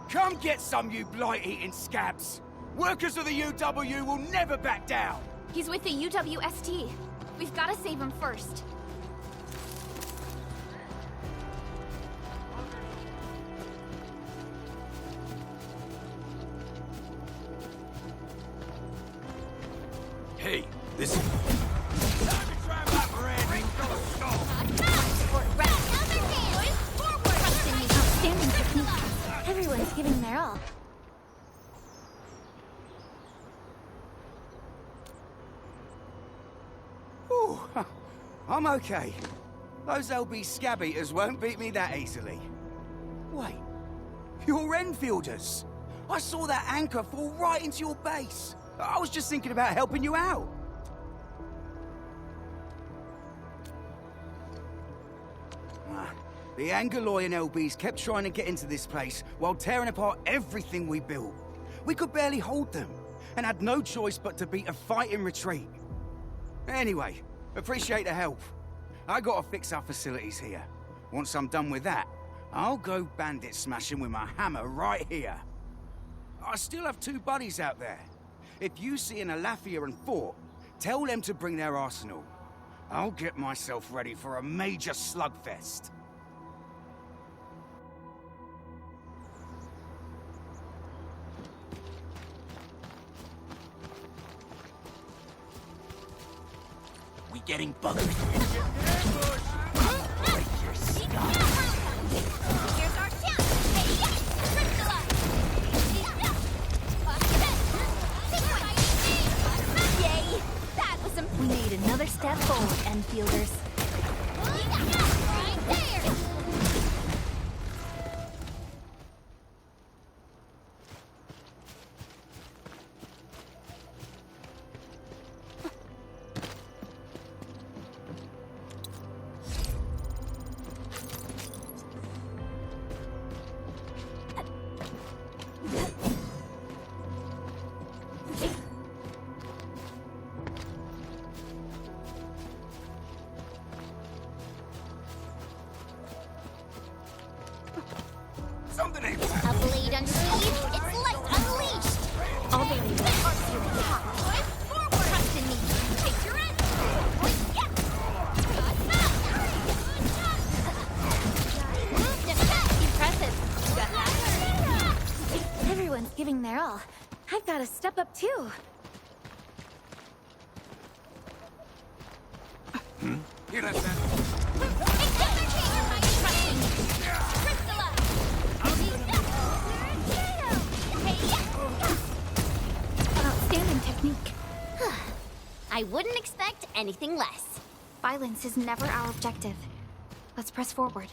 Come get some, you blight-eating scabs! Workers of the UW will never back down! He's with the UWST. We've got to save him first. Hey, this is... Time to try my brand new stall! Outstanding technique. Everyone's giving their all. Ooh, I'm okay. Those LB scab eaters won't beat me that easily. Wait, you're Enfielders. I saw that anchor fall right into your base. I was just thinking about helping you out. The Angaloy and LBs kept trying to get into this place while tearing apart everything we built. We could barely hold them, and had no choice but to beat a fighting retreat. Anyway, appreciate the help. I gotta fix our facilities here. Once I'm done with that, I'll go bandit smashing with my hammer right here. I still have 2 buddies out there. If you see an Alafia and Fort, tell them to bring their arsenal. I'll get myself ready for a major slugfest. We getting buggers. Break your skull. Here's our chance. Hey, yay! That was some. We made another step forward, Enfielders. Right there. Something ain't A blade unsheathed, its light unleashed. All they need is forward. Trust in me. Take your end. Impressive. Everyone's giving their all. I've got to step up too. Here, that's that. Outstanding technique. I wouldn't expect anything less. Violence is never our objective. Let's press forward.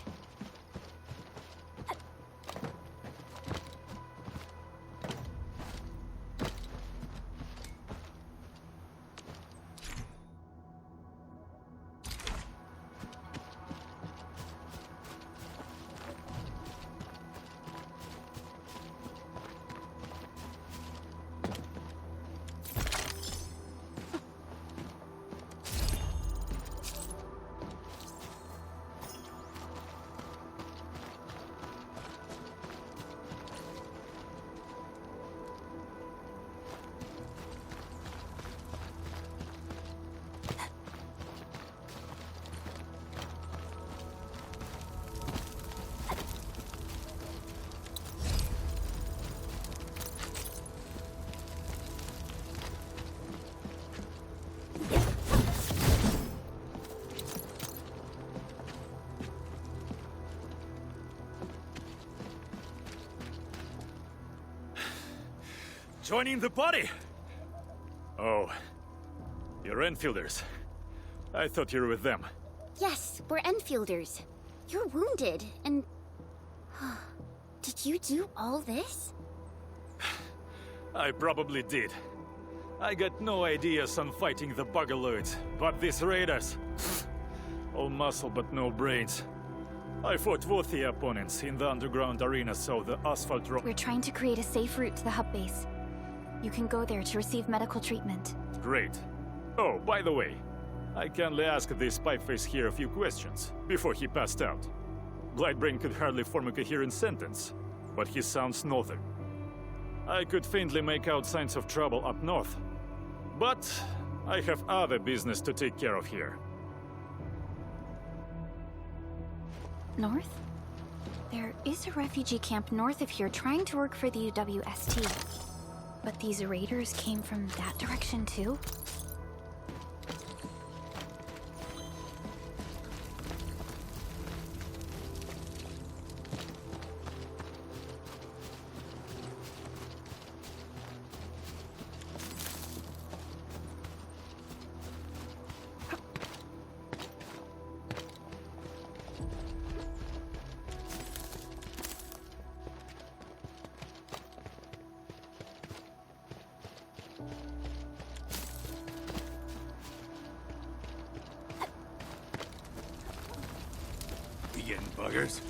Joining the party? Oh, you're Enfielders. I thought you were with them. Yes, we're Enfielders. You're wounded, and... Did you do all this? I probably did. I got no ideas on fighting the Bugaloids, but these raiders... all muscle but no brains. I fought both the opponents in the underground arena, so the asphalt road... We're trying to create a safe route to the hub base. You can go there to receive medical treatment. Great. Oh, by the way, I kindly asked this pipeface here a few questions before he passed out. Blightbrain could hardly form a coherent sentence. but he sounds northern. I could faintly make out signs of trouble up north, but I have other business to take care of here. North? There is a refugee camp north of here trying to work for the UWST. But these raiders came from that direction too? Buggers.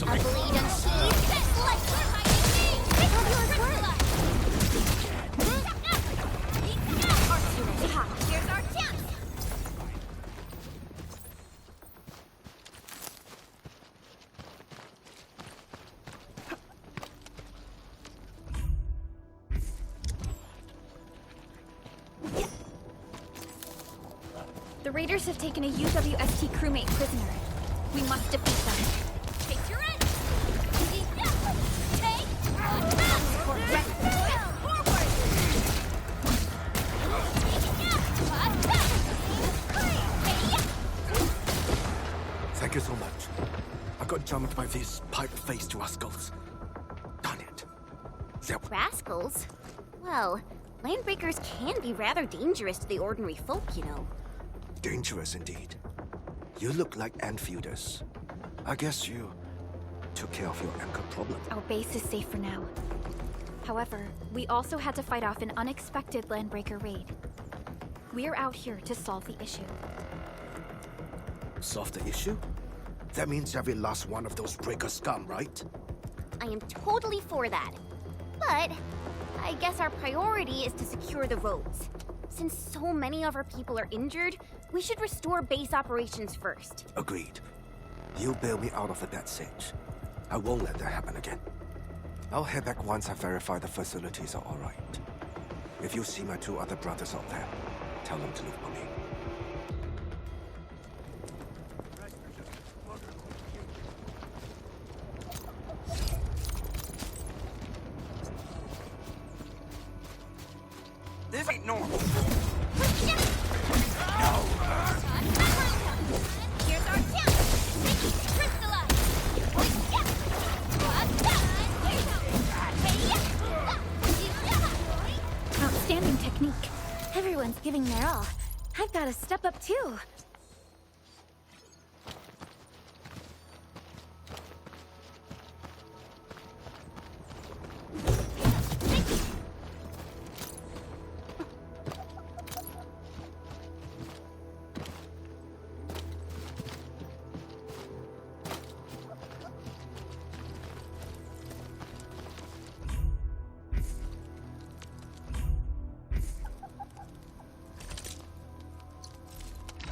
A bleed and cheese? Let's here's our chance! The raiders have taken a UWST crewmate prisoner. We must defeat them. Take your end! Take! Thank you so much. I got jumped by these pipe-faced rascals. Darn it. Rascals? Well, landbreakers can be rather dangerous to the ordinary folk, you know. Dangerous indeed. You look like Enfielders. I guess you took care of your anchor problem. Our base is safe for now. However, we also had to fight off an unexpected landbreaker raid. We're out here to solve the issue. Solve the issue? That means every last one of those breaker scum, right? I am totally for that. But I guess our priority is to secure the roads. Since so many of our people are injured, we should restore base operations first. Agreed. You bail me out of a bad sitch. I won't let that happen again. I'll head back once I verify the facilities are all right. If you see my two other brothers out there, tell them to look for me. This ain't normal. Here's our chance! Crystallize! Outstanding technique. Everyone's giving their all. I've got to step up too.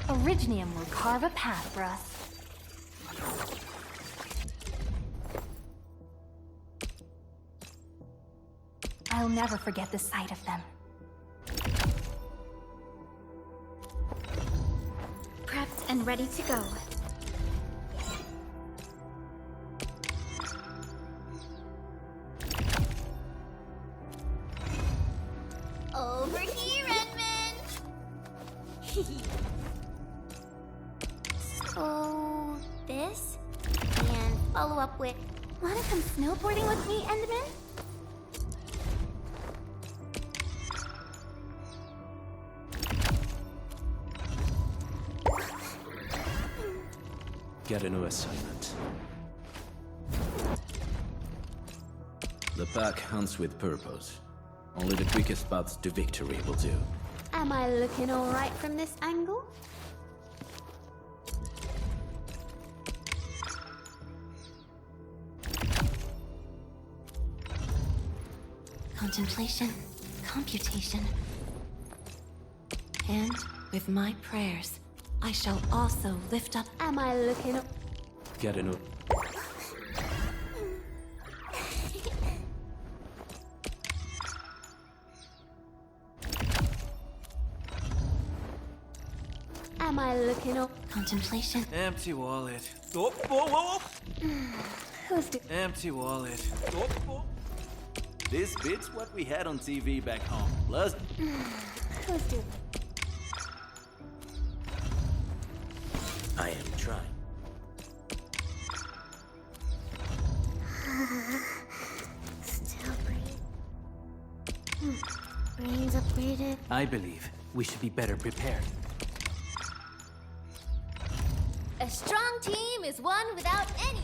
Originium will carve a path for us. I'll never forget the sight of them. Prepped and ready to go. Over here, Edmund! So, this? And follow up with, wanna come snowboarding with me, Enderman? Get a new assignment. The pack hunts with purpose. Only the quickest paths to victory will do. Am I looking alright from this angle? Contemplation, computation. And with my prayers, I shall also lift up. Am I looking... Get a new... am I looking up? Contemplation. Empty wallet. Oh, whoa, whoa. Who's do? Empty wallet. Oh, oh. This bit's what we had on TV back home. Plus, Who's do? I am trying. Still breathe. Brains upgraded. I believe we should be better prepared. A strong team is one without any.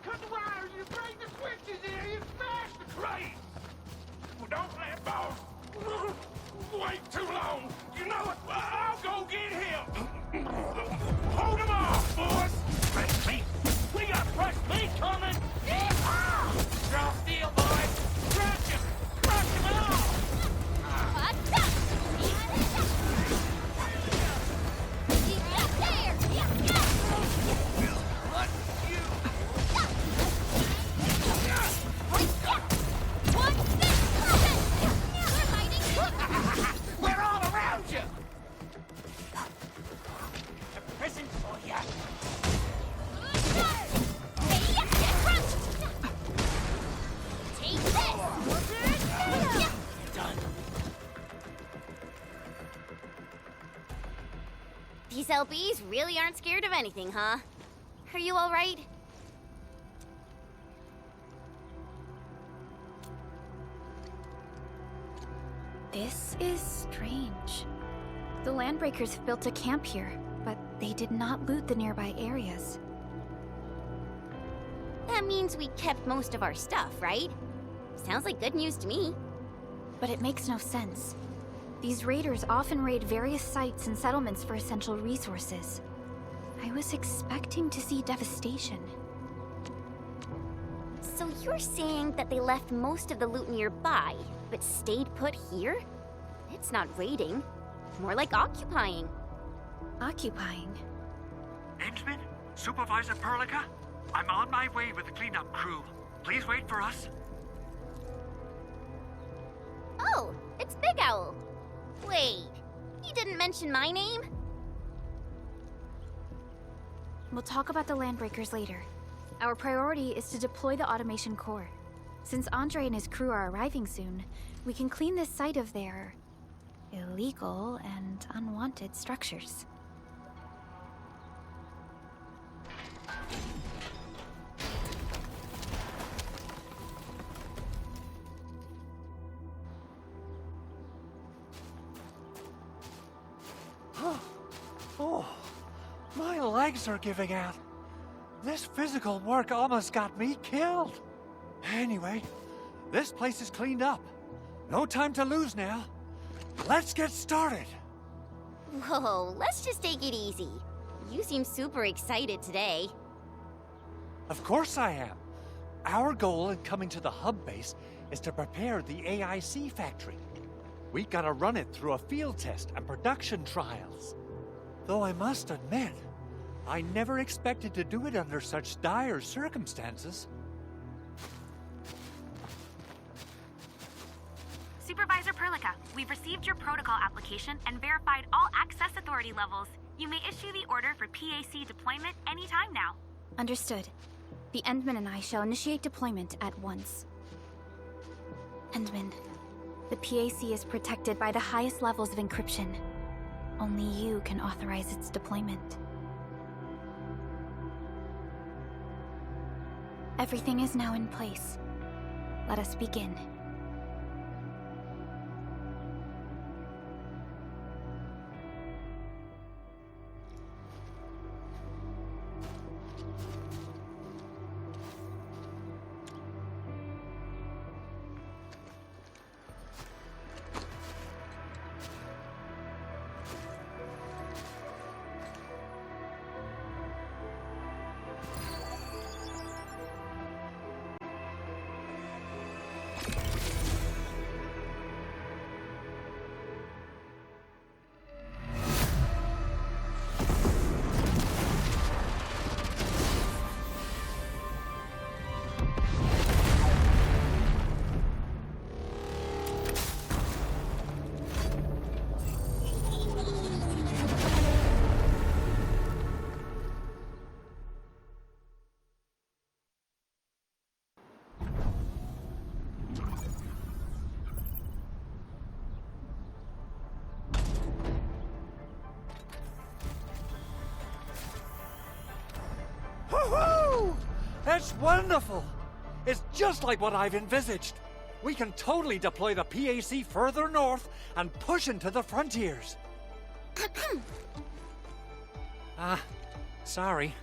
Cut the wires, you break the switches here, you smash the crate! Well, don't let boss wait too long. You know what? I'll go get him. Hold him off, boys! Fresh meat! We got fresh meat coming! Yeah! Draw steel, boys! Crush him! Crush him off! We're all around you! A prison for ya! Done. These LBs really aren't scared of anything, huh? Are you all right? This is strange. The Landbreakers have built a camp here, but they did not loot the nearby areas. That means we kept most of our stuff, right? Sounds like good news to me. But it makes no sense. These raiders often raid various sites and settlements for essential resources. I was expecting to see devastation. So you're saying that they left most of the loot nearby, but stayed put here? It's not raiding. More like occupying. Occupying? Henchman? Supervisor Perlica? I'm on my way with the cleanup crew. Please wait for us. Oh, it's Big Owl. Wait, he didn't mention my name? We'll talk about the Landbreakers later. Our priority is to deploy the automation core. Since Andre and his crew are arriving soon, we can clean this site of their illegal and unwanted structures. Oh, my legs are giving out. This physical work almost got me killed. Anyway, this place is cleaned up. No time to lose now. Let's get started. Whoa, let's just take it easy. You seem super excited today. Of course I am. Our goal in coming to the hub base is to prepare the AIC factory. We gotta run it through a field test and production trials. Though I must admit, I never expected to do it under such dire circumstances. Supervisor Perlica, we've received your protocol application and verified all access authority levels. You may issue the order for PAC deployment anytime now. Understood. The Endman and I shall initiate deployment at once. Endman, the PAC is protected by the highest levels of encryption. Only you can authorize its deployment. Everything is now in place. Let us begin. Woohoo! That's wonderful! It's just like what I've envisaged. We can totally deploy the PAC further north and push into the frontiers. Sorry.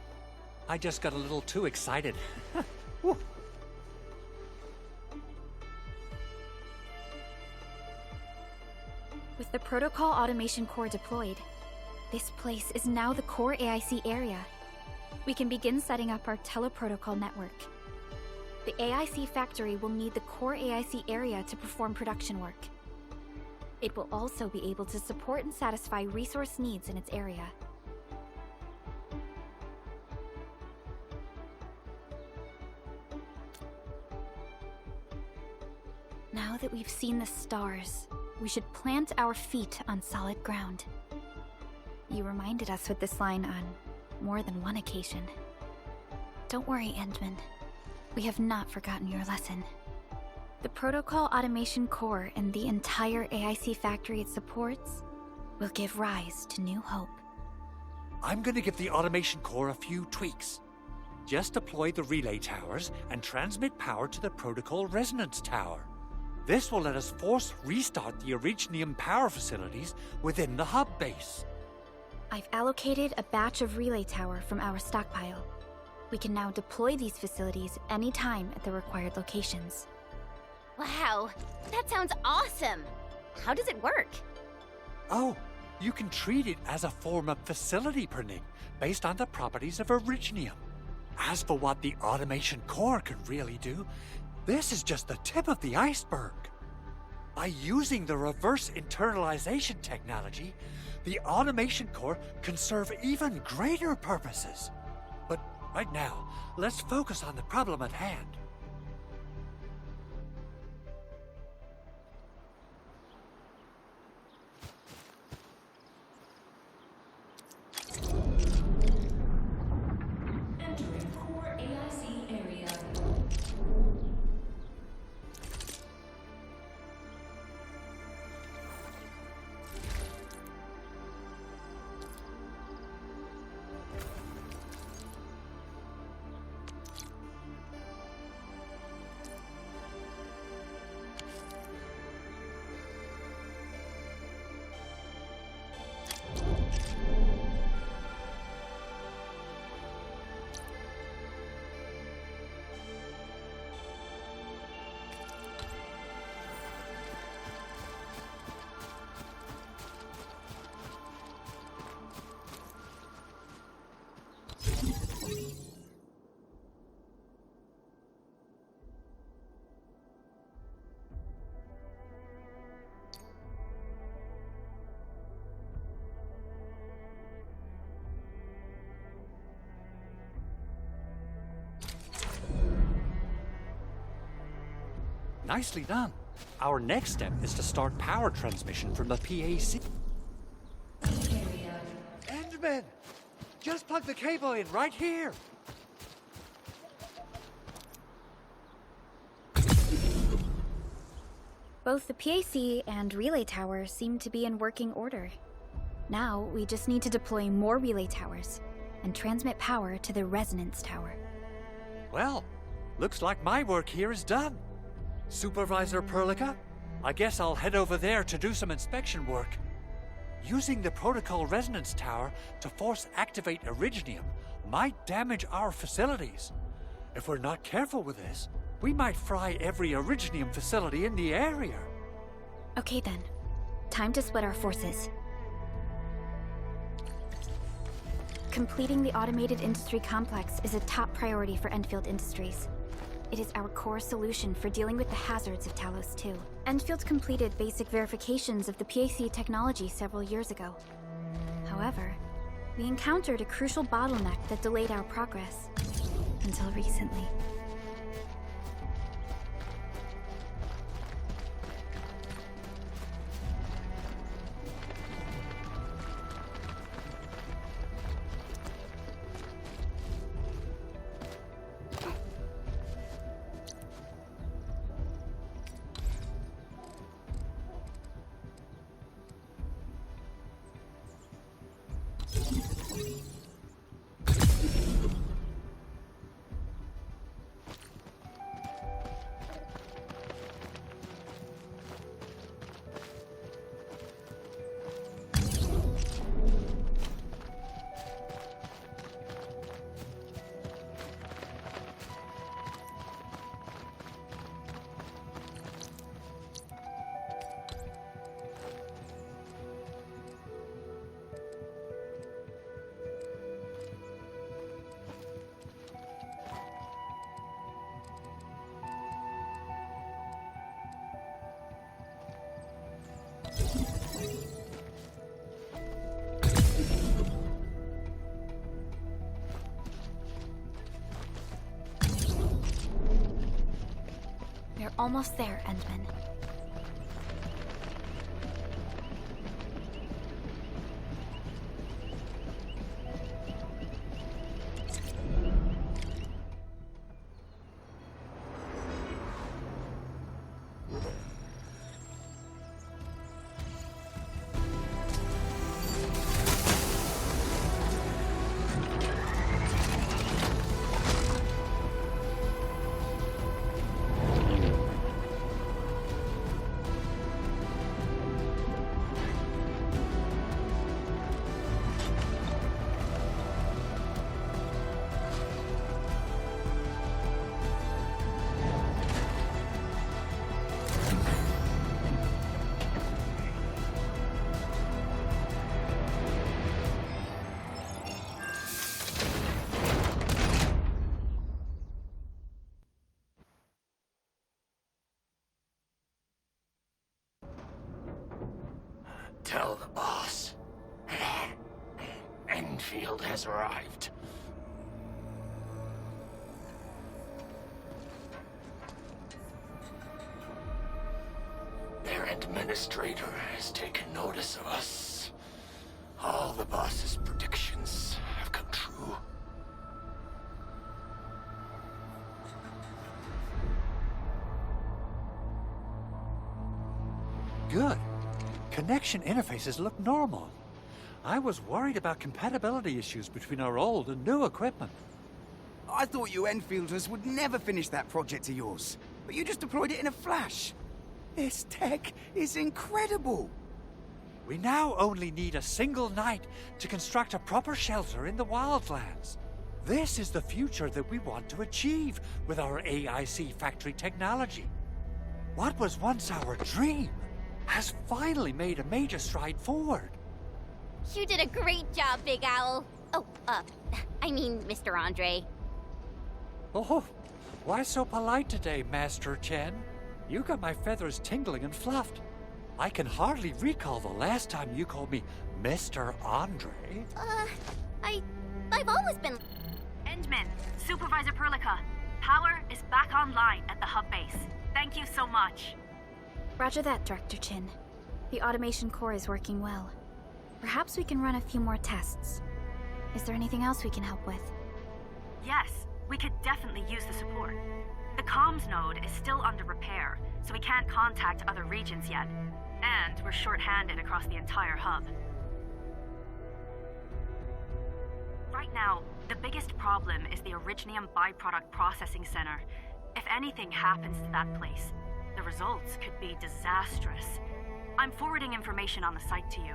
I just got a little too excited. Whew. With the Protocol Automation Core deployed, this place is now the core AIC area. We can begin setting up our teleprotocol network. The AIC factory will need the core AIC area to perform production work. It will also be able to support and satisfy resource needs in its area. Now that we've seen the stars, we should plant our feet on solid ground. You reminded us with this line on more than one occasion. Don't worry, Endman. We have not forgotten your lesson. The Protocol Automation Core and the entire AIC factory it supports will give rise to new hope. I'm gonna give the Automation Core a few tweaks. Just deploy the relay towers and transmit power to the Protocol Resonance Tower. This will let us force restart the Originium power facilities within the hub base. I've allocated a batch of relay tower from our stockpile. We can now deploy these facilities anytime at the required locations. Wow, that sounds awesome! How does it work? Oh, you can treat it as a form of facility printing based on the properties of Originium. As for what the Automation Core can really do, this is just the tip of the iceberg. By using the reverse internalization technology, the Automation Core can serve even greater purposes. But right now, let's focus on the problem at hand. Entering core AIC area. Nicely done. Our next step is to start power transmission from the PAC. Endman! Just plug the cable in right here! Both the PAC and relay tower seem to be in working order. Now, we just need to deploy more relay towers and transmit power to the resonance tower. Well, Looks like my work here is done. Supervisor Perlica, I guess I'll head over there to do some inspection work. Using the Protocol Resonance Tower to force activate Originium might damage our facilities. If we're not careful with this, we might fry every Originium facility in the area. Okay then. Time to split our forces. Completing the automated industry complex is a top priority for Endfield Industries. It is our core solution for dealing with the hazards of Talos 2. Endfield completed basic verifications of the PAC technology several years ago. However, we encountered a crucial bottleneck that delayed our progress. Until recently. We're almost there, Endman. Tell the boss. Endfield has arrived. Their administrator has taken notice of us. All the boss's predictions have come true. Good. Connection interfaces look normal. I was worried about compatibility issues between our old and new equipment. I thought you Enfielders would never finish that project of yours, but you just deployed it in a flash. This tech is incredible. We now only need a single night to construct a proper shelter in the wildlands. This is the future that we want to achieve with our AIC factory technology. What was once our dream has finally made a major stride forward. You did a great job, Big Owl. Oh, I mean, Mr. Andre. Oh, why so polite today, Master Chen? You got my feathers tingling and fluffed. I can hardly recall the last time you called me Mr. Andre. I've always been... Endman, Supervisor Perlica, power is back online at the hub base. Thank you so much. Roger that, Director Chin. The automation core is working well. Perhaps we can run a few more tests. Is there anything else we can help with? Yes, we could definitely use the support. The comms node is still under repair, so we can't contact other regions yet. And we're short-handed across the entire hub. Right now, the biggest problem is the Originium byproduct processing center. If anything happens to that place, the results could be disastrous. I'm forwarding information on the site to you.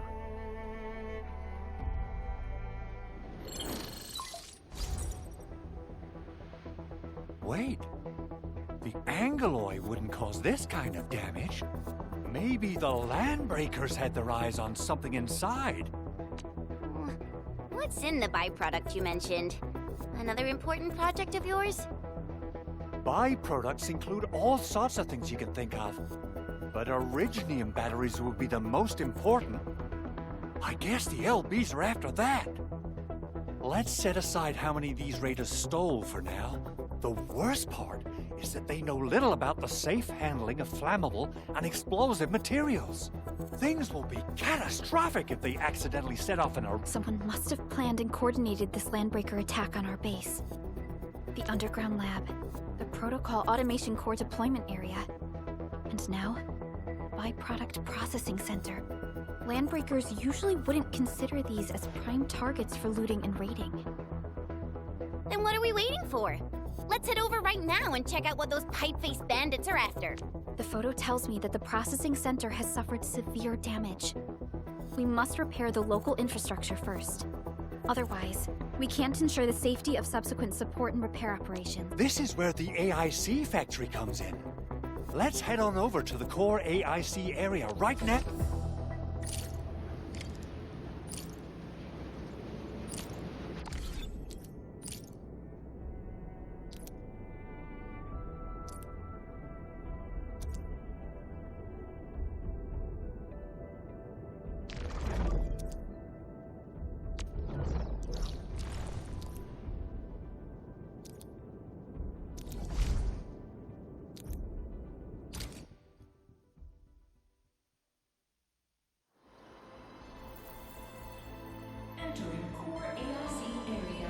Wait. The Angeloy wouldn't cause this kind of damage. Maybe the Landbreakers had their eyes on something inside. What's in the byproduct you mentioned? Another important project of yours? Byproducts include all sorts of things you can think of. But Originium batteries would be the most important. I guess the LBs are after that. Let's set aside how many these raiders stole for now. The worst part is that they know little about the safe handling of flammable and explosive materials. Things will be catastrophic if they accidentally set off an... Someone must have planned and coordinated this Landbreaker attack on our base. The underground lab, the Protocol Automation Core deployment area, and now, Byproduct Processing Center. Landbreakers usually wouldn't consider these as prime targets for looting and raiding. Then what are we waiting for? Let's head over right now and check out what those pipe-faced bandits are after. The photo tells me that the processing center has suffered severe damage. We must repair the local infrastructure first. Otherwise, we can't ensure the safety of subsequent support and repair operations. This is where the AIC factory comes in. Let's head on over to the core AIC area right now. Entering core AIC area.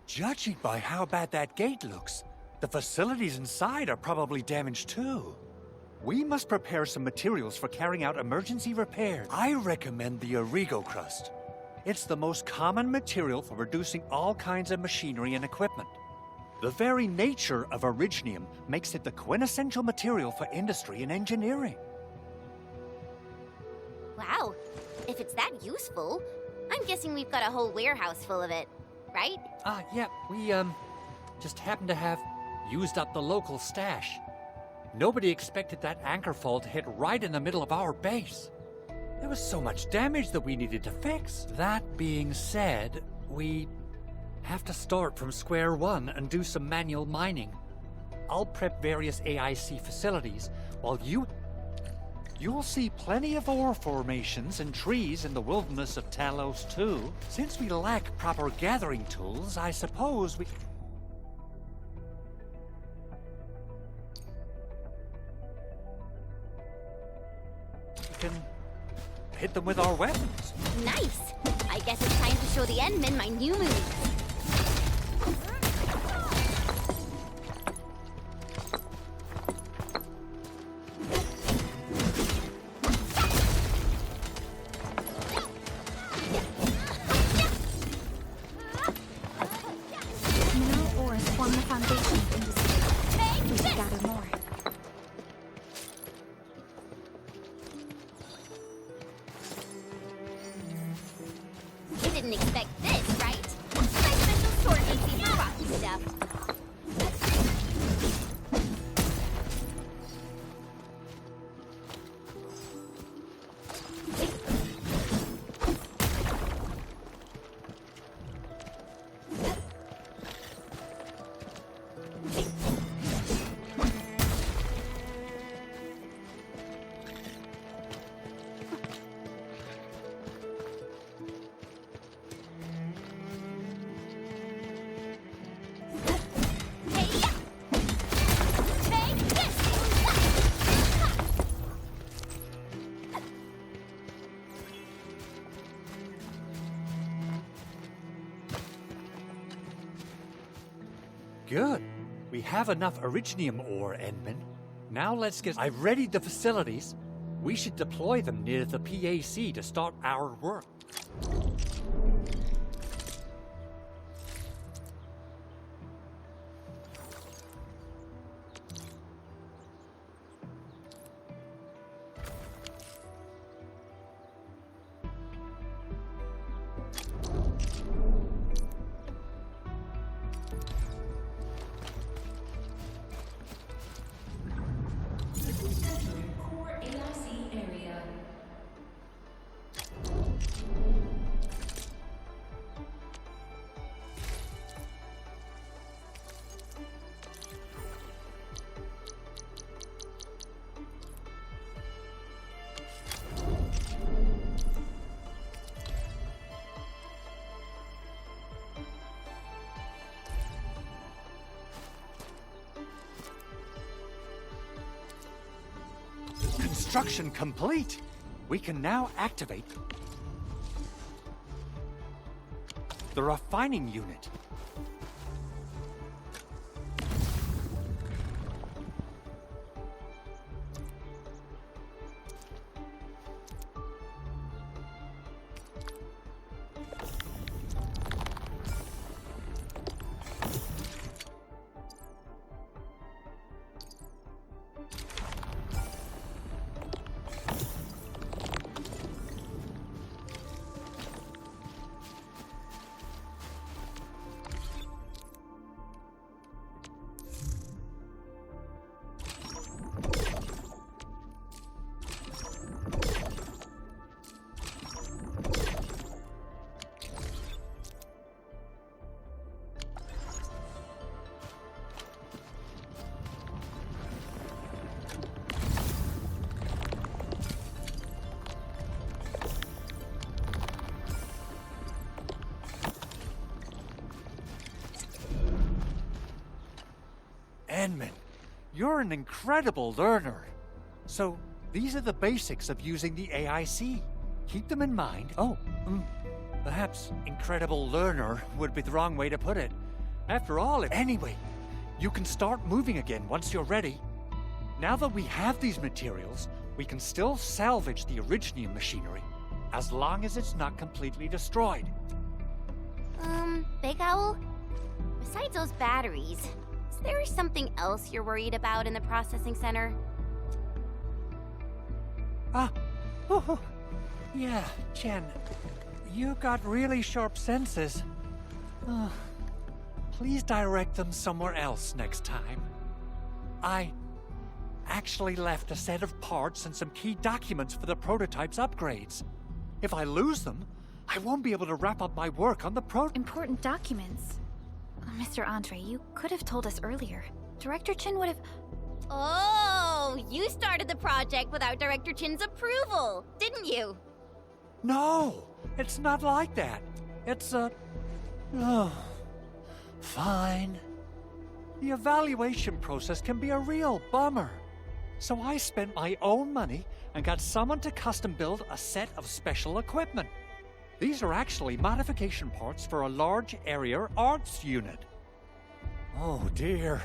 Judging by how bad that gate looks, the facilities inside are probably damaged too. We must prepare some materials for carrying out emergency repairs. I recommend the Origo crust. It's the most common material for producing all kinds of machinery and equipment. The very nature of Originium makes it the quintessential material for industry and engineering. Wow, if it's that useful, I'm guessing we've got a whole warehouse full of it, right? Yeah, we, just happen to have used up the local stash. Nobody expected that anchor fall to hit right in the middle of our base. There was so much damage that we needed to fix. That being said, we have to start from square one and do some manual mining. I'll prep various AIC facilities, while you'll see plenty of ore formations and trees in the wilderness of Talos too. Since we lack proper gathering tools, I suppose we can hit them with our weapons. Nice! I guess it's time to show the Endmen my new moves. Mineral ores form the foundation of industry. We should gather more. You didn't expect this, right? My special sword makes you rocky stuff. Good. We have enough Originium ore, Endman. Now let's get... I've readied the facilities. We should deploy them near the PAC to start our work. Construction complete. We can now activate the refining unit. Edmund, you're an incredible learner. So, these are the basics of using the AIC. Keep them in mind. Perhaps incredible learner would be the wrong way to put it. After all, anyway, you can start moving again once you're ready. Now that we have these materials, we can still salvage the Originium machinery, as long as it's not completely destroyed. Big Owl? Besides those batteries, is there something else you're worried about in the processing center? Yeah, Chen. You got really sharp senses. Please direct them somewhere else next time. I actually left a set of parts and some key documents for the prototype's upgrades. If I lose them, I won't be able to wrap up my work on the Important documents. Mr. Andre, you could have told us earlier. Director Chin would have... Oh, you started the project without Director Chin's approval, didn't you? No, it's not like that. It's fine. The evaluation process can be a real bummer. So I spent my own money and got someone to custom build a set of special equipment. These are actually modification parts for a large area arts unit. Oh dear.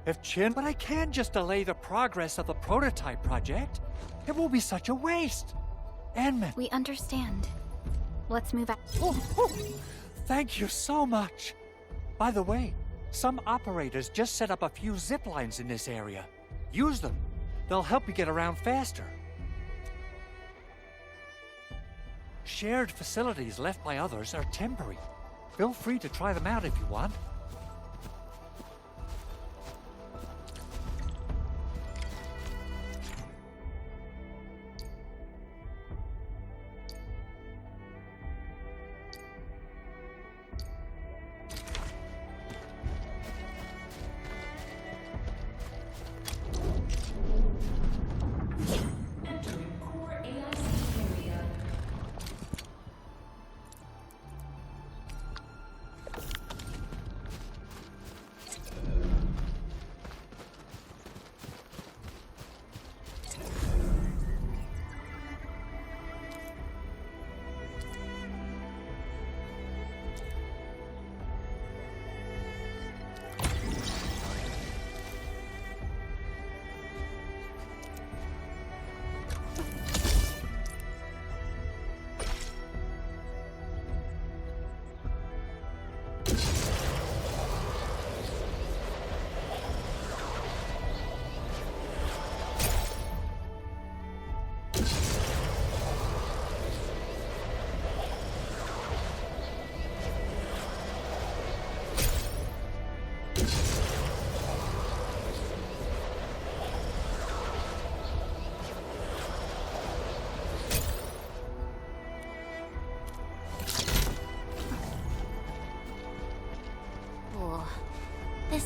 But I can't just delay the progress of the prototype project. It will be such a waste. Enman. We understand. Let's move out. Thank you so much. By the way, some operators just set up a few zip lines in this area. Use them. They'll help you get around faster. Shared facilities left by others are temporary. Feel free to try them out if you want.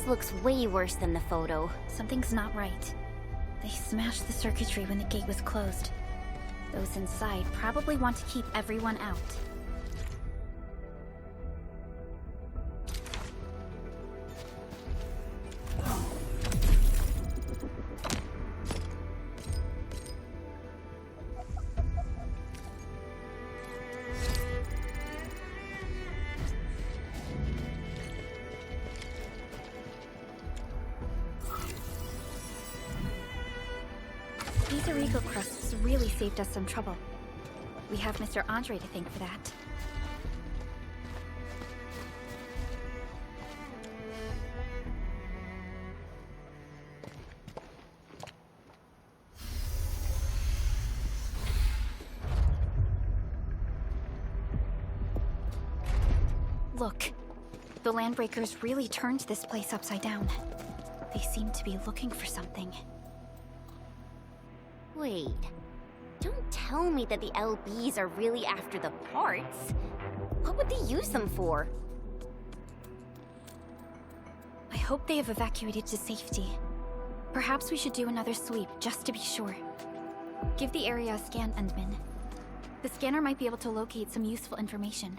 looks way worse than the photo. Something's not right. They smashed the circuitry when the gate was closed. Those inside probably want to keep everyone out. These Origo crusts really saved us some trouble. We have Mr. Andre to thank for that. Look, the Landbreakers really turned this place upside down. They seem to be looking for something. Wait, don't tell me that the LBs are really after the parts. What would they use them for? I hope they have evacuated to safety. Perhaps we should do another sweep, just to be sure. Give the area a scan, Endman. The scanner might be able to locate some useful information.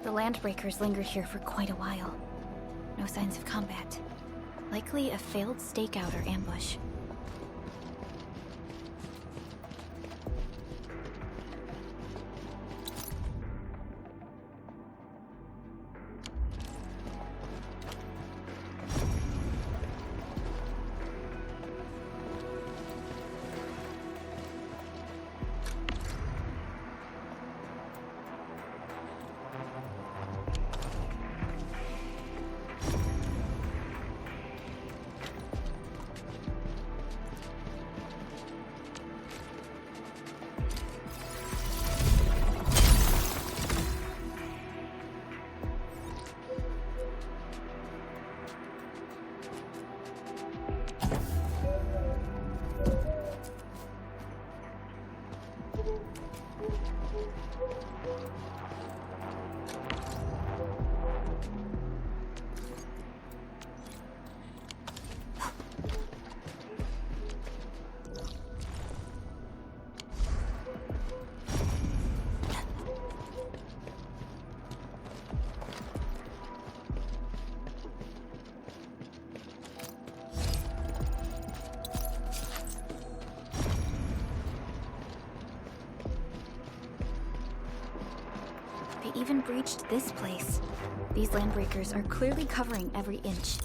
The Landbreakers lingered here for quite a while. No signs of combat. Likely a failed stakeout or ambush. They even breached this place. These Landbreakers are clearly covering every inch.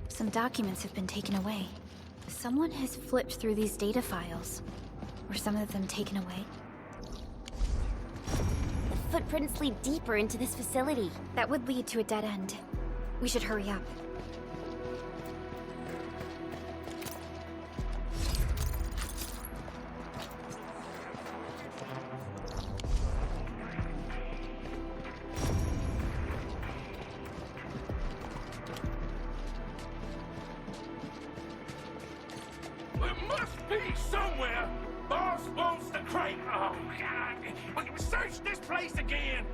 Some documents have been taken away. Someone has flipped through these data files. Were some of them taken away? The footprints lead deeper into this facility. That would lead to a dead end. We should hurry up. be somewhere. Boss wants the crate. Oh, God. Search this place again.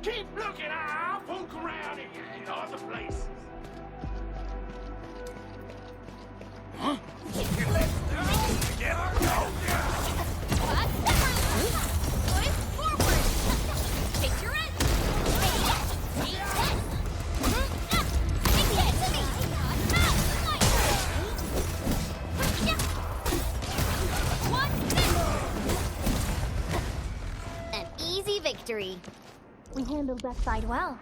Keep looking. I'll poke around in other places. Huh? Keep your legs together. Go. Foot forward. Take your end. Take that. Take it to me. An easy victory. We handled that side well.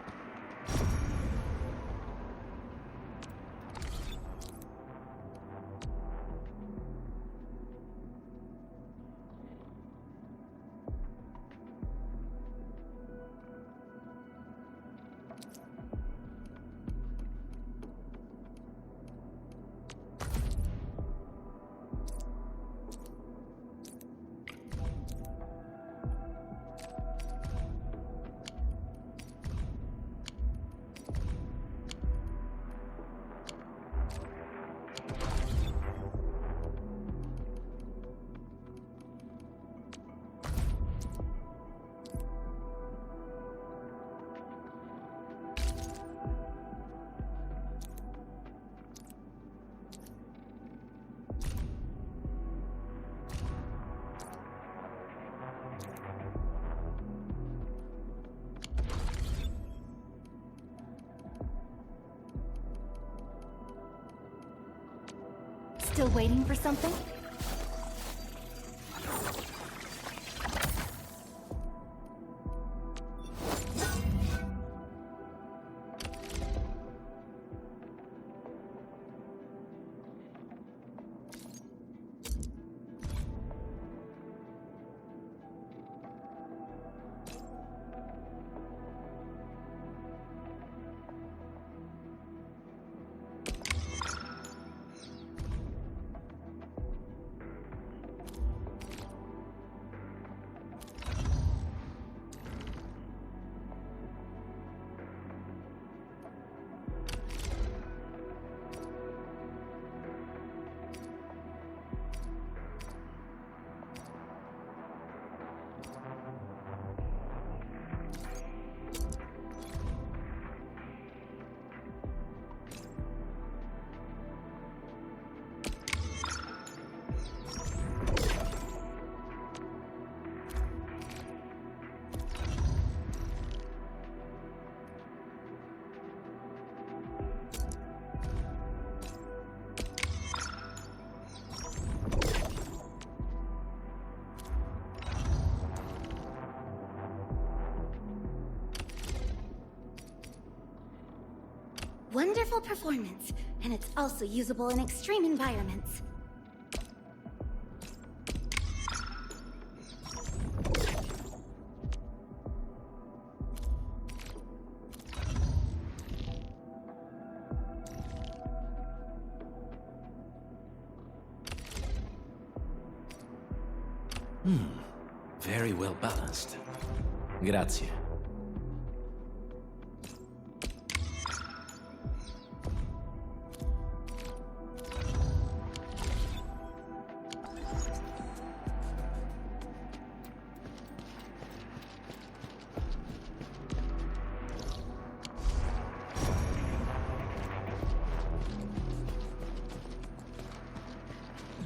Still waiting for something? Wonderful performance, and it's also usable in extreme environments. Very well balanced. Grazie.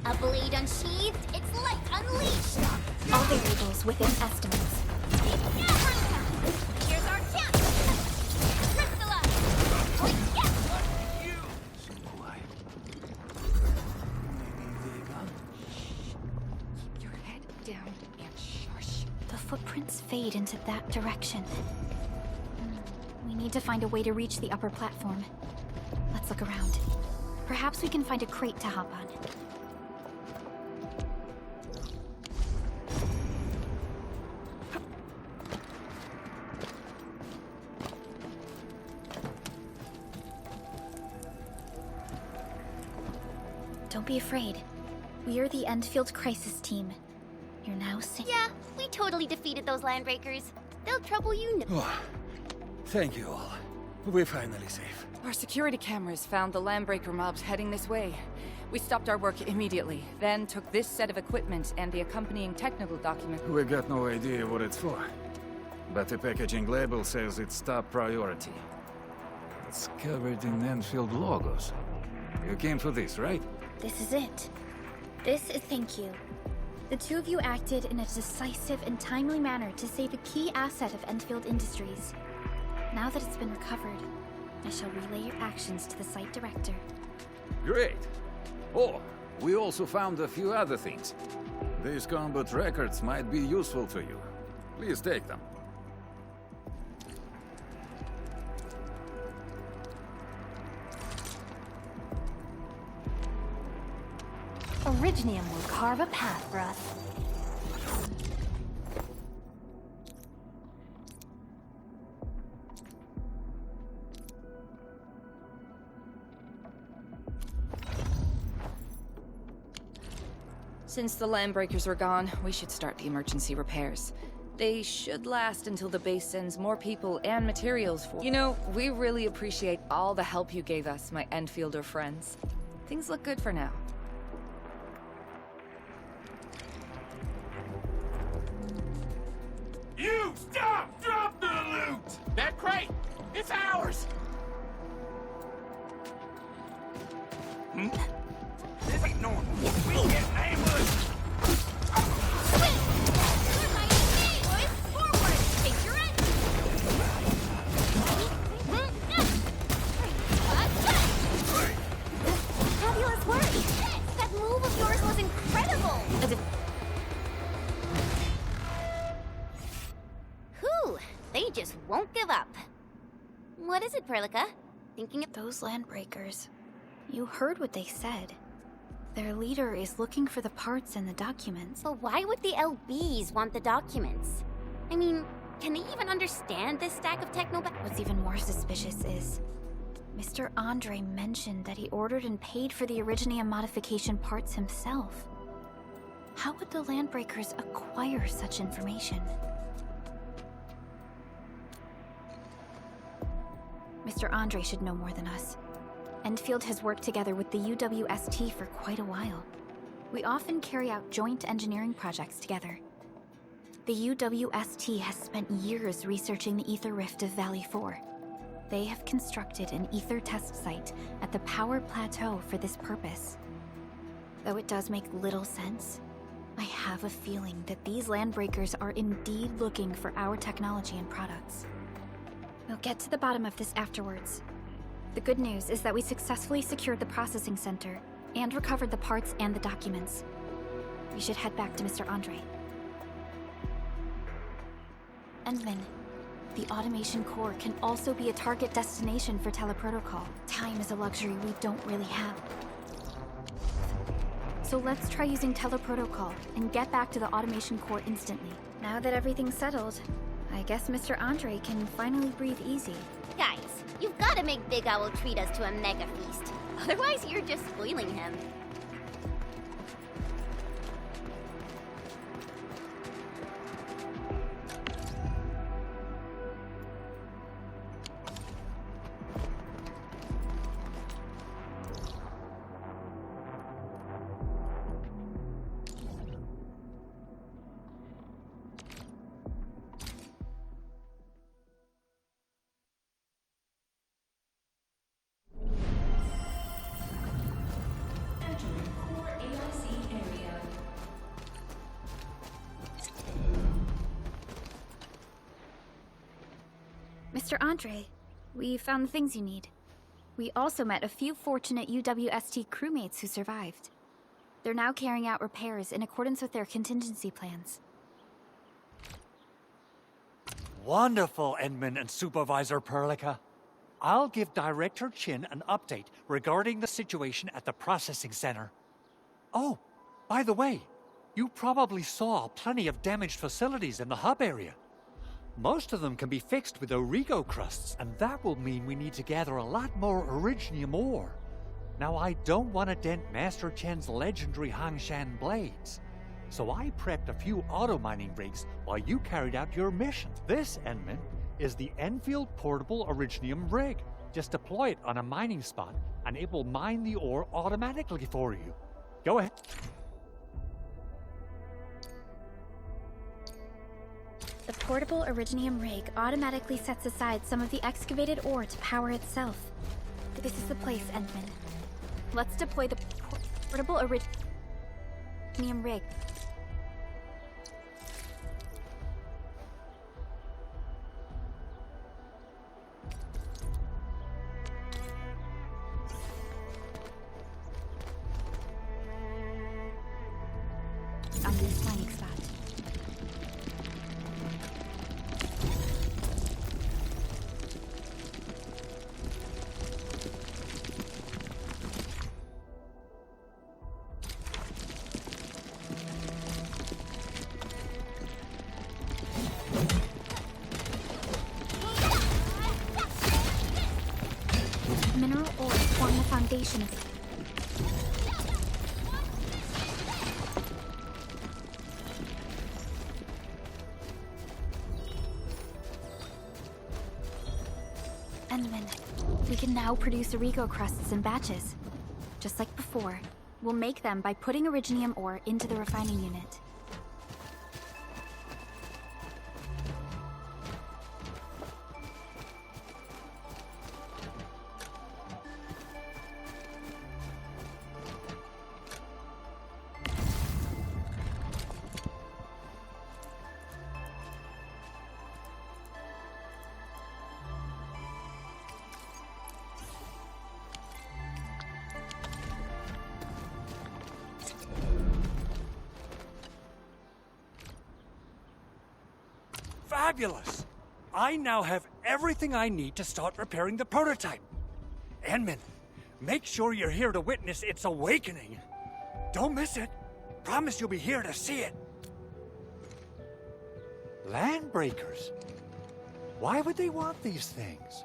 A blade unsheathed, its light unleashed! All variables within estimates. Here's our chance! Crystallize! Keep your head down and shush. The footprints fade into that direction. We need to find a way to reach the upper platform. Let's look around. Perhaps we can find a crate to hop on. Don't be afraid. We're the Endfield crisis team. You're now safe. Yeah, we totally defeated those landbreakers. They'll trouble you no. Thank you all. We're finally safe. Our security cameras found the Landbreaker mobs heading this way. We stopped our work immediately, then took this set of equipment and the accompanying technical document. We got no idea what it's for. But the packaging label says it's top priority. It's covered in Endfield logos. You came for this, right? This is it. This is thank you. The two of you acted in a decisive and timely manner to save a key asset of Endfield Industries. Now that it's been recovered, I shall relay your actions to the site director. Great. Oh, we also found a few other things. These combat records might be useful to you. Please take them. Originium will carve a path for us. Since the Landbreakers are gone, we should start the emergency repairs. They should last until the base sends more people and materials for— You know, we really appreciate all the help you gave us, my Endfielder friends. Things look good for now. You stop! Drop the loot! That crate! It's ours! This ain't normal. We get ambushed! Fabulous work! That move of yours was incredible! Whew, they just won't give up. What is it, Perlica? Thinking of those Landbreakers. You heard what they said. Their leader is looking for the parts and the documents. But why would the LBs want the documents? I mean, can they even understand this stack of techno— What's even more suspicious is Mr. Andre mentioned that he ordered and paid for the Originium modification parts himself. How would the Landbreakers acquire such information? Mr. Andre should know more than us. Endfield has worked together with the UWST for quite a while. We often carry out joint engineering projects together. The UWST has spent years researching the Ether Rift of Valley 4. They have constructed an Ether test site at the Power Plateau for this purpose. Though it does make little sense, I have a feeling that these Landbreakers are indeed looking for our technology and products. We'll get to the bottom of this afterwards. The good news is that we successfully secured the processing center and recovered the parts and the documents. We should head back to Mr. Andre. Endman, the automation core can also be a target destination for teleprotocol. Time is a luxury we don't really have. So let's try using teleprotocol and get back to the automation core instantly. Now that everything's settled, I guess Mr. Andre can finally breathe easy. Guys, you've got to make Big Owl treat us to a mega feast. Otherwise, you're just spoiling him. Mr. Andre, we found the things you need. We also met a few fortunate UWST crewmates who survived. They're now carrying out repairs in accordance with their contingency plans. Wonderful, Endman and Supervisor Perlica. I'll give Director Chin an update regarding the situation at the processing center. Oh, by the way, you probably saw plenty of damaged facilities in the hub area. Most of them can be fixed with Origo crusts, and that will mean we need to gather a lot more Originium ore. Now, I don't want to dent Master Chen's legendary Hangshan blades, so I prepped a few auto-mining rigs while you carried out your mission. This, Endman, is the Endfield portable Originium rig. Just deploy it on a mining spot, and it will mine the ore automatically for you. Go ahead. The portable Originium rig automatically sets aside some of the excavated ore to power itself. This is the place, Endman. Let's deploy the portable Originium rig. On this mining spot. Mineral ores form the foundation of Endman. We can now produce Origo crusts in batches. Just like before, we'll make them by putting Originium ore into the refining unit. Fabulous! I now have everything I need to start repairing the prototype. Endman, make sure you're here to witness its awakening. Don't miss it. Promise you'll be here to see it. Landbreakers? Why would they want these things?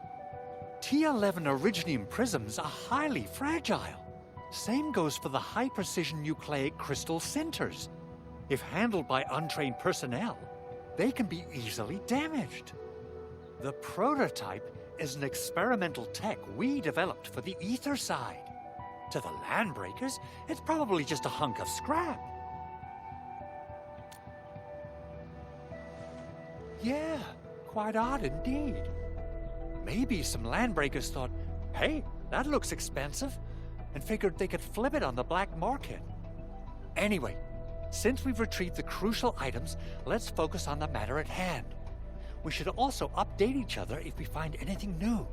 T11 Originium prisms are highly fragile. Same goes for the high-precision nucleic crystal centers. If handled by untrained personnel, they can be easily damaged. The prototype is an experimental tech we developed for the ether side. To the Landbreakers, it's probably just a hunk of scrap. Yeah, quite odd indeed. Maybe some Landbreakers thought, hey, that looks expensive, and figured they could flip it on the black market. Anyway, since we've retrieved the crucial items, let's focus on the matter at hand. We should also update each other if we find anything new.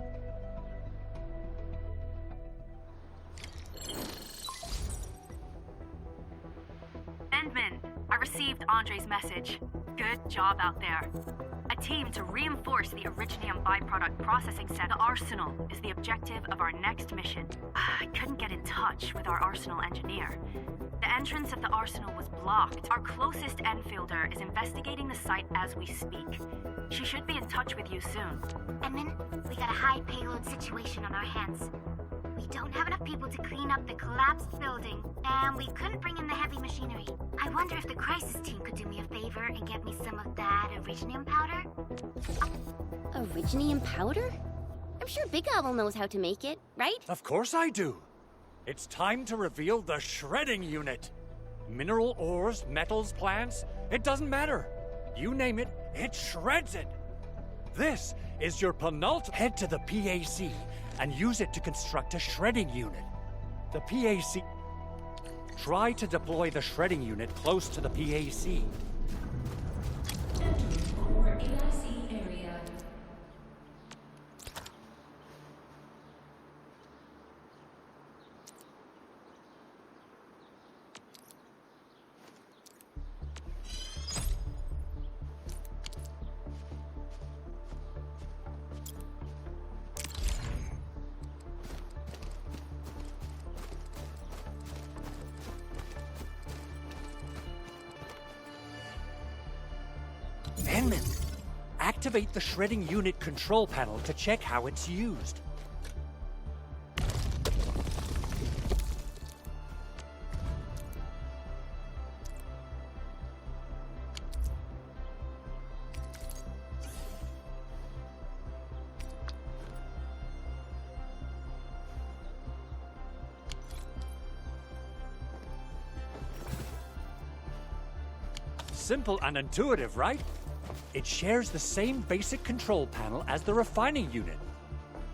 Endman, I received Andre's message. Good job out there. A team to reinforce the Originium byproduct processing center. The Arsenal is the objective of our next mission. I couldn't get in touch with our Arsenal engineer. The entrance of the Arsenal was blocked. Our closest Enfielder is investigating the site as we speak. She should be in touch with you soon. Edmund, we got a high payload situation on our hands. We don't have enough people to clean up the collapsed building, and we couldn't bring in the heavy machinery. I wonder if the crisis team could do me a favor and get me some of that Originium powder? Originium powder? I'm sure Big Owl knows how to make it, right? Of course I do. It's time to reveal the shredding unit. Mineral ores, metals, plants, it doesn't matter. You name it, it shreds it. This is your penultimate. Head to the PAC and use it to construct a shredding unit. The PAC... Try to deploy the shredding unit close to the PAC. Endman, activate the shredding unit control panel to check how it's used. simple and intuitive, right? It shares the same basic control panel as the refining unit.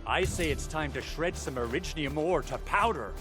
I say it's time to shred some Originium ore to powder.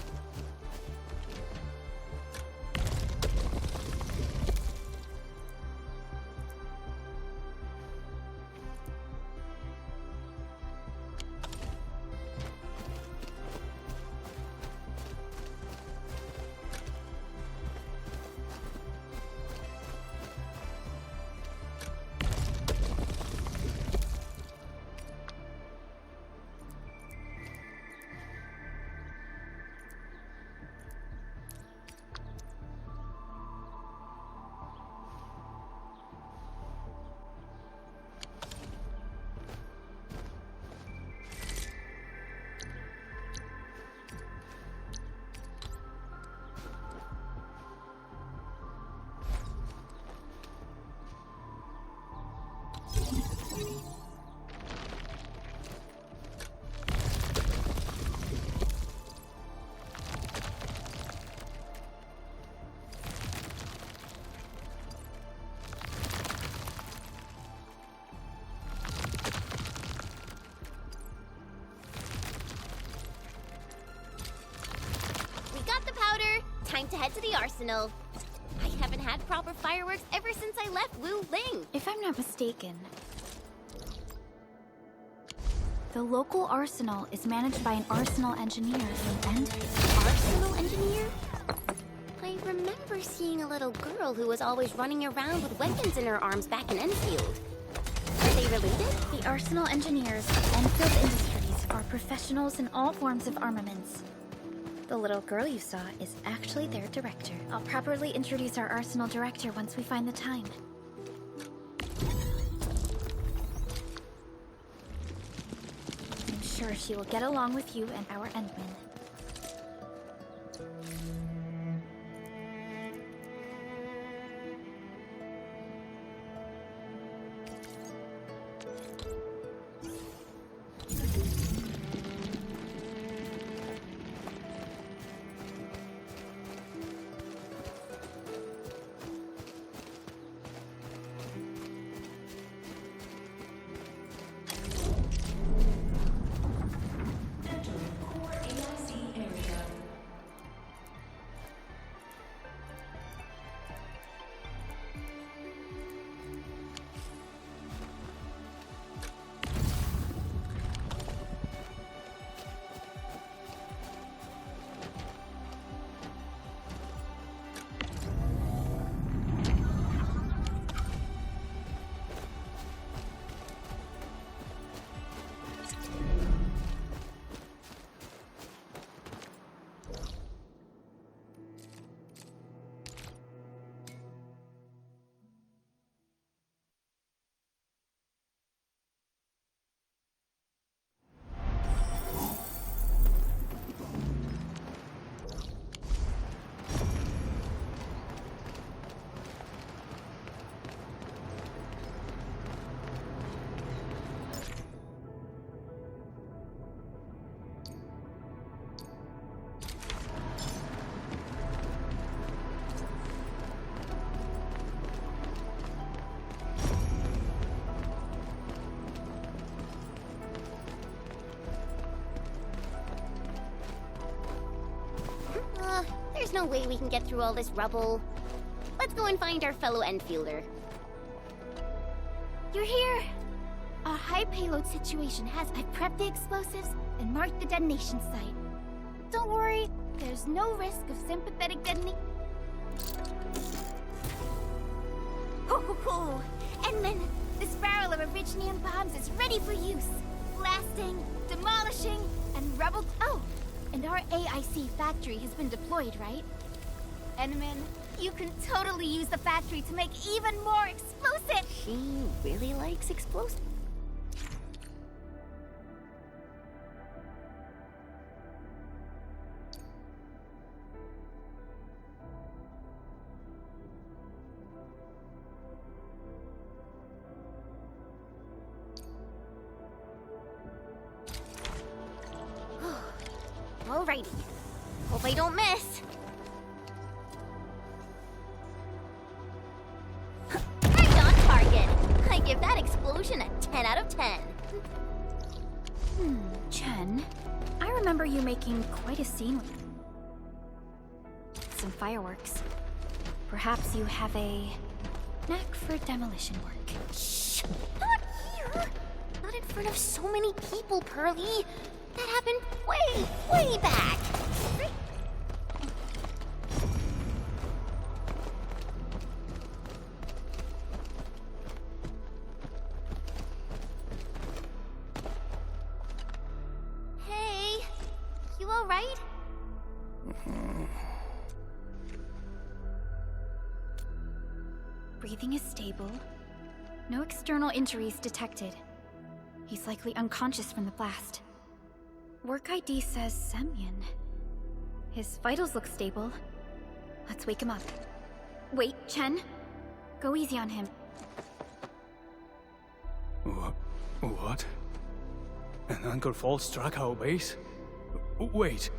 We got the powder. Time to head to the arsenal. I haven't had proper fireworks ever since I left Wu Ling. If I'm not mistaken, the local arsenal is managed by an arsenal engineer from Endfield. Arsenal engineer? I remember seeing a little girl who was always running around with weapons in her arms back in Endfield. Are they related? The arsenal engineers of Endfield Industries are professionals in all forms of armaments. The little girl you saw is actually their director. I'll properly introduce our arsenal director once we find the time. I'm sure she will get along with you and our Endman. There's no way we can get through all this rubble. Let's go and find our fellow Enfielder. You're here! A high payload situation has... I've prepped the explosives and marked the detonation site. Don't worry, there's no risk of sympathetic detonation. Ho ho ho! And then, this barrel of Originium bombs is ready for use. Blasting, demolishing, and rubble... Oh! And our AIC factory has been deployed, right? Enman, you can totally use the factory to make even more explosives! She really likes explosives. Alrighty. Hope I don't miss. explosion a 10 out of 10. Chen, I remember you making quite a scene with some fireworks. Perhaps you have a knack for demolition work. Shh! Not here! Not in front of so many people, Pearly. That happened way, way back. Hey, you all right? Breathing is stable. No external injuries detected. He's likely unconscious from the blast. Work ID says Semyon. His vitals look stable. Let's wake him up. Wait, Chen. Go easy on him. What? An anchor fault struck our base? Wait.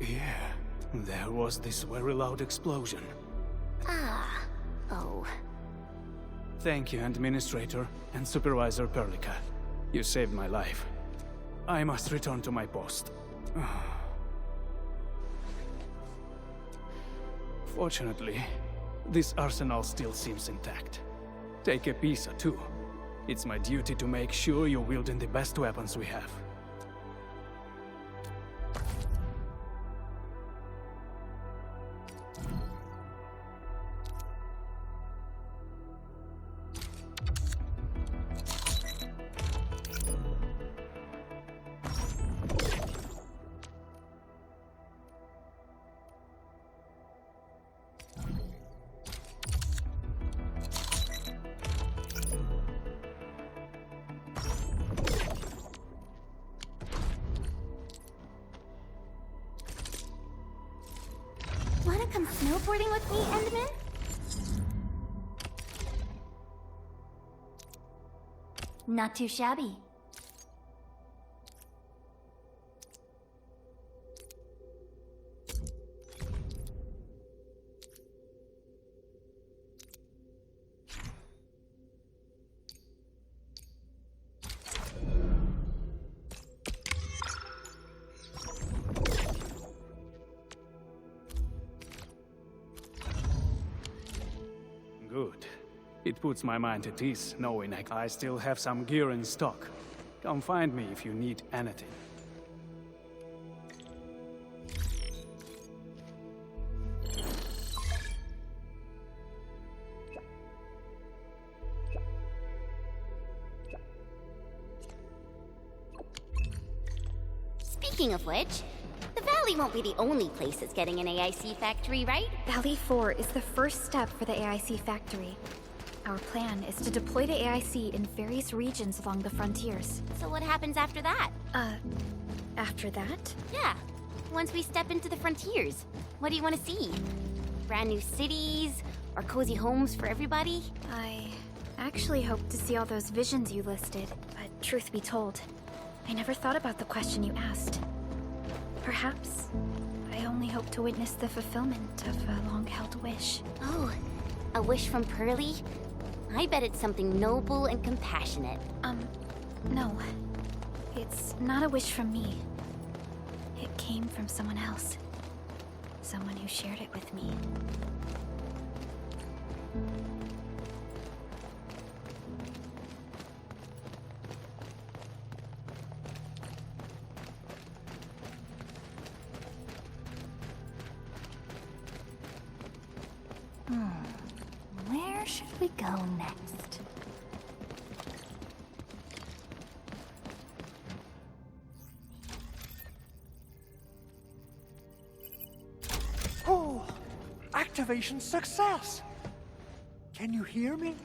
Yeah, there was this very loud explosion. Ah. Oh. Thank you, Administrator and Supervisor Perlica. You saved my life. I must return to my post. Fortunately, this arsenal still seems intact. Take a piece or two. It's my duty to make sure you're wielding the best weapons we have. Wanna come snowboarding with me, Endman? Not too shabby. Good. It puts my mind at ease knowing I still have some gear in stock. Come find me if you need anything. Speaking of which, the Valley won't be the only place that's getting an AIC factory, right? Valley 4 is the first step for the AIC factory. Our plan is to deploy the AIC in various regions along the frontiers. So what happens after that? After that? Yeah, once we step into the frontiers. What do you want to see? Brand new cities? Or cozy homes for everybody? I actually hoped to see all those visions you listed, but truth be told, I never thought about the question you asked. Perhaps I only hope to witness the fulfillment of a long-held wish. Oh, a wish from Pearly? I bet it's something noble and compassionate. No. It's not a wish from me. It came from someone else. Someone who shared it with me. Where should we go next? Oh, activation success! Can you hear me?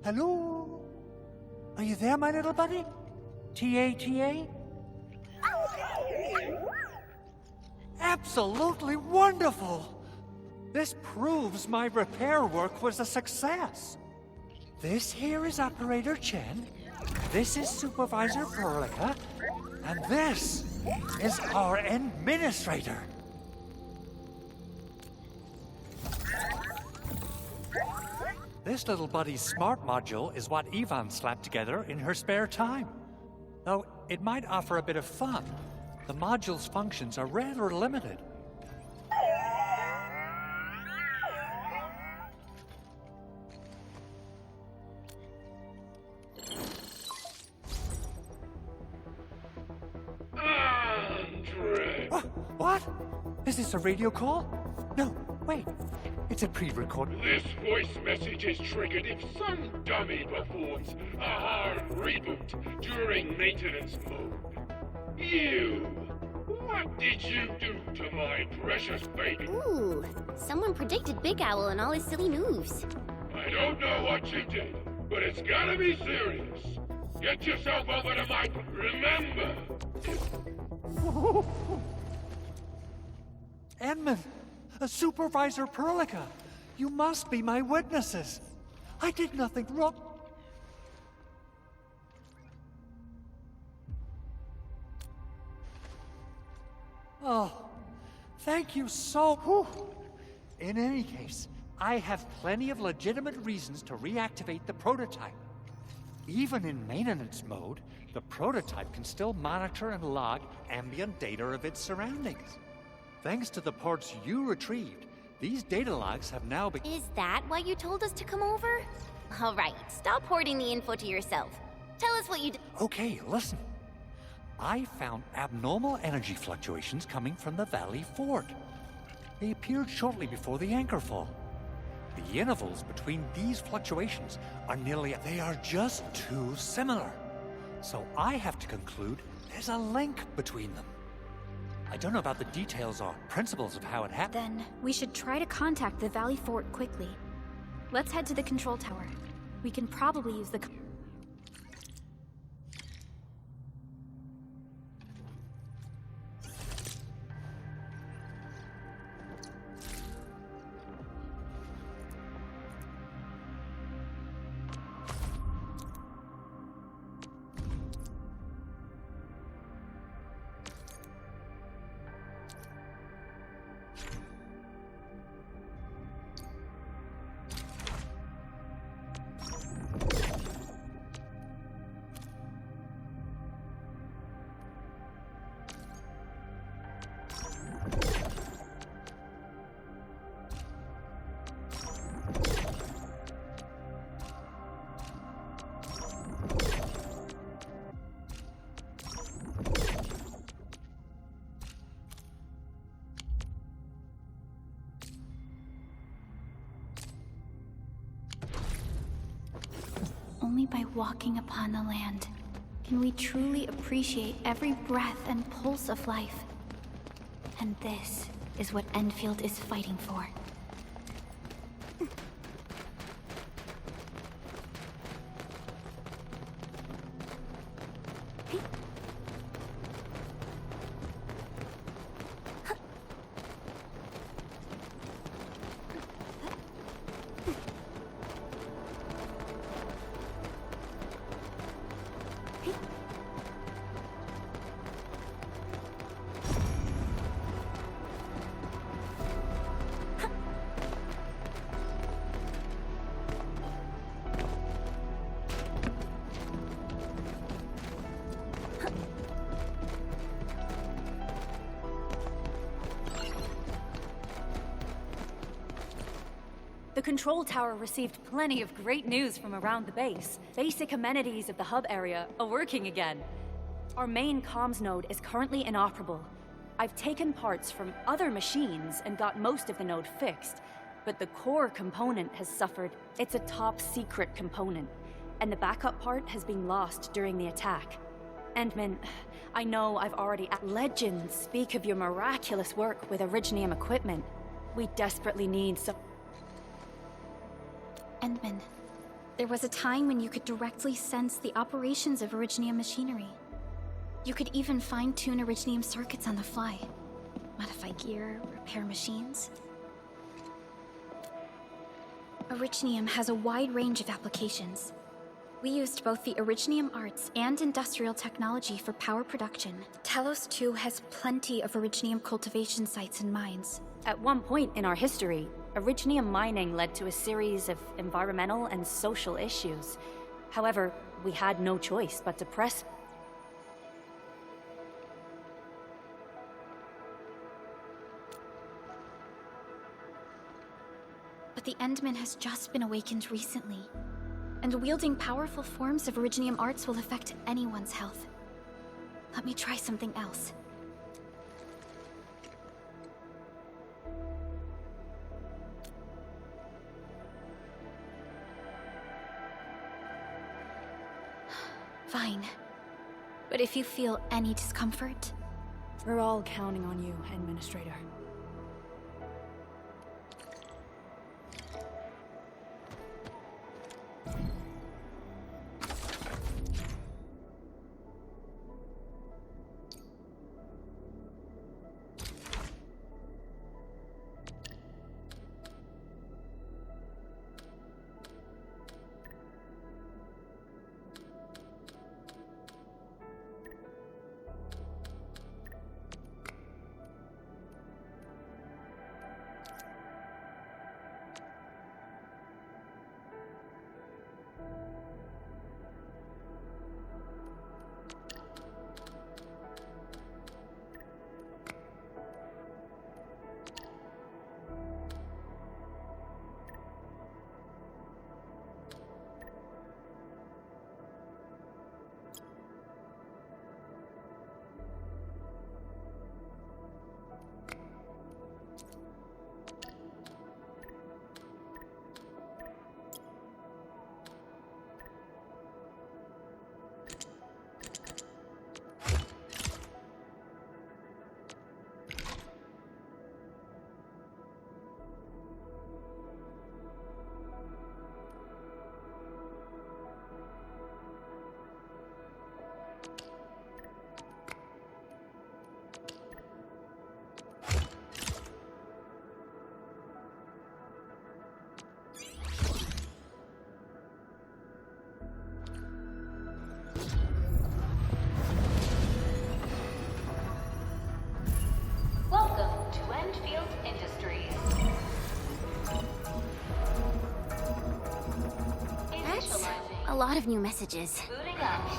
Hello? Are you there, my little buddy? T-A-T-A? Absolutely wonderful! This proves my repair work was a success. This here is Operator Chen, this is Supervisor Perlica, and this is our Administrator. This little buddy's smart module is what Yvonne slapped together in her spare time. Though it might offer a bit of fun, the module's functions are rather limited. Andre! What? Is this a radio call? No, wait. It's a pre-recorded. This voice message is triggered if some dummy performs a hard reboot during maintenance mode. You! What did you do to my precious baby? Ooh, someone predicted Big Owl and all his silly moves. I don't know what you did, but it's gotta be serious. Get yourself over to Mike. Remember! Edmund! Supervisor Perlica! You must be my witnesses! I did nothing wrong! Oh, thank you so... Whew. In any case, I have plenty of legitimate reasons to reactivate the prototype. Even in maintenance mode, the prototype can still monitor and log ambient data of its surroundings. Thanks to the parts you retrieved, these data logs have now been... Is that why you told us to come over? All right, stop hoarding the info to yourself. Tell us what you did. Okay, listen. I found abnormal energy fluctuations coming from the Valley Fort. They appeared shortly before the anchor fall. The intervals between these fluctuations are nearly... They are just too similar. So I have to conclude there's a link between them. I don't know about the details or principles of how it happened. Then we should try to contact the Valley Fort quickly. Let's head to the control tower. We can probably use the... Only by walking upon the land can we truly appreciate every breath and pulse of life. And this is what Endfield is fighting for. The control tower received plenty of great news from around the base. Basic amenities of the hub area are working again. Our main comms node is currently inoperable. I've taken parts from other machines and got most of the node fixed, but the core component has suffered. It's a top secret component, and the backup part has been lost during the attack. Endman, I know I've already... Legends speak of your miraculous work with Originium equipment. We desperately need some... Endman, there was a time when you could directly sense the operations of Originium machinery. You could even fine-tune Originium circuits on the fly. Modify gear, repair machines. Originium has a wide range of applications. We used both the Originium arts and industrial technology for power production. Telos 2 has plenty of Originium cultivation sites and mines. At one point in our history, Originium mining led to a series of environmental and social issues. However, we had no choice but to press. But the Endman has just been awakened recently, and wielding powerful forms of Originium arts will affect anyone's health. Let me try something else. Fine. But if you feel any discomfort... We're all counting on you, Administrator. Welcome to Endfield Industries. That's a lot of new messages. Booting up.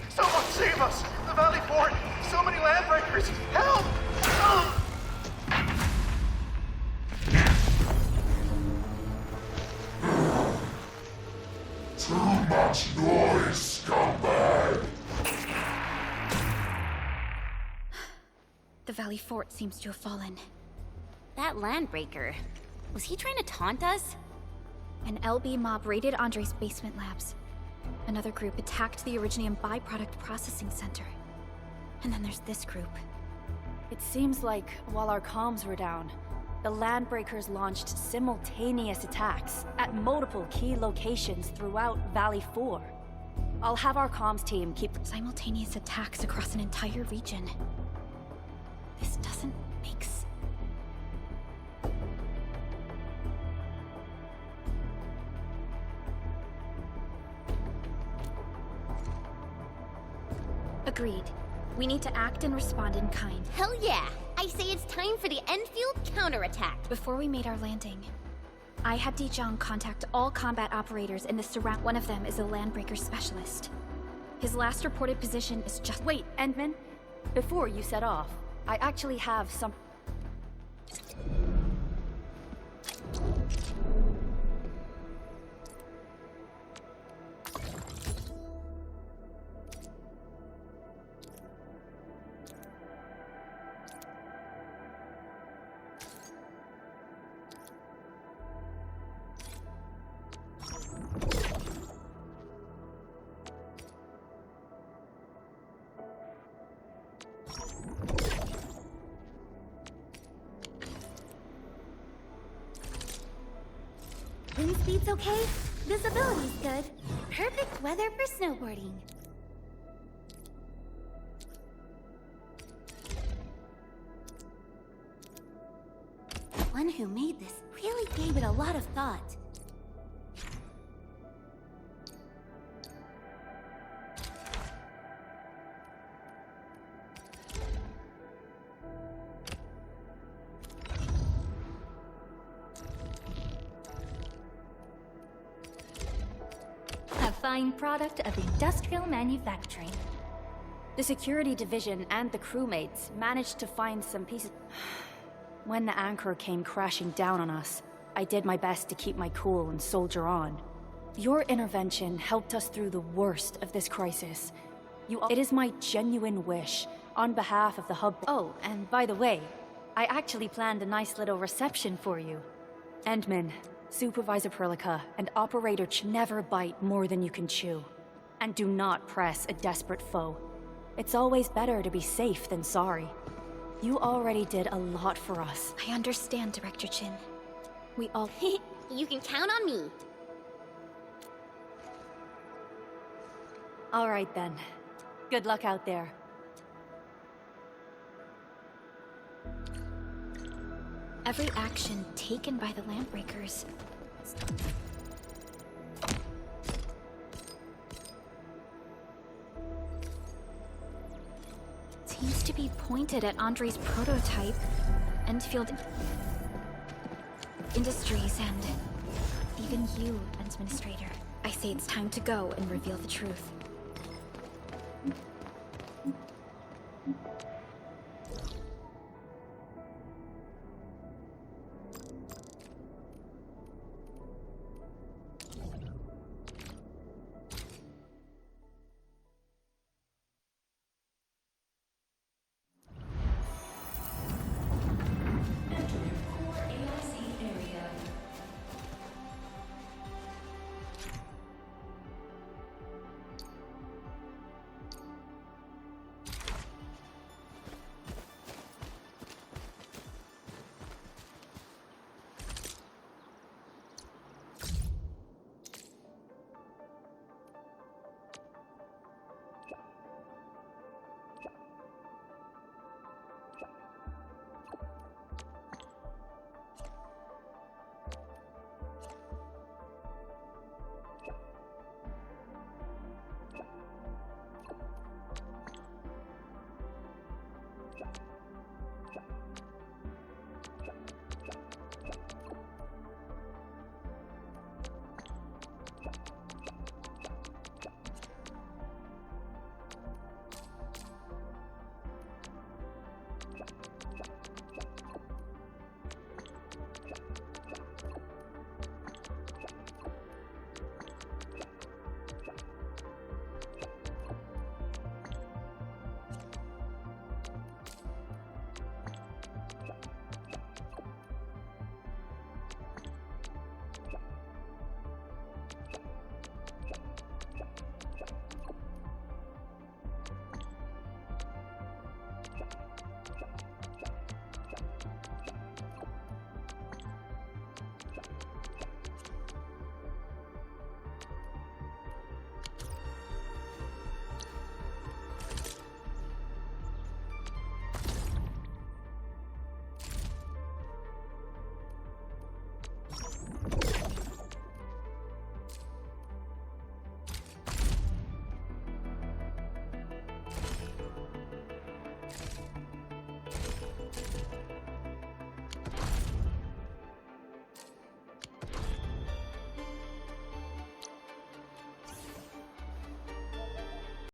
Someone save us! The Valley Fort! So many landbreakers! Help! Too much noise, scumbag! The Valley Fort seems to have fallen. That landbreaker, was he trying to taunt us? An LB mob raided Andre's basement labs. Another group attacked the Originium byproduct processing center. And then there's this group. It seems like while our comms were down, the Landbreakers launched simultaneous attacks at multiple key locations throughout Valley 4. I'll have our comms team keep simultaneous attacks across an entire region. This doesn't make sense. Agreed. We need to act and respond in kind. Hell yeah! I say it's time for the Endfield counterattack. Before we made our landing, I had Dijong contact all combat operators in the surround. One of them is a Landbreaker specialist. His last reported position is just— Wait, Endman. Before you set off, I actually have some— Wind speed's okay, visibility's good. Perfect weather for snowboarding. The one who made this really gave it a lot of thought. fine product of industrial manufacturing. The security division and the crewmates managed to find some pieces. When the anchor came crashing down on us, I did my best to keep my cool and soldier on. Your intervention helped us through the worst of this crisis. It is my genuine wish, on behalf of the hub. Oh, and by the way, I actually planned a nice little reception for you. Endman, Supervisor Perlica, and Operator never bite more than you can chew. And do not press a desperate foe. It's always better to be safe than sorry. You already did a lot for us. I understand, Director Chin. We all... You can count on me. All right then. Good luck out there. Every action taken by the Landbreakers seems to be pointed at Andre's prototype, Endfield Industries, and even you, Administrator. I say it's time to go and reveal the truth.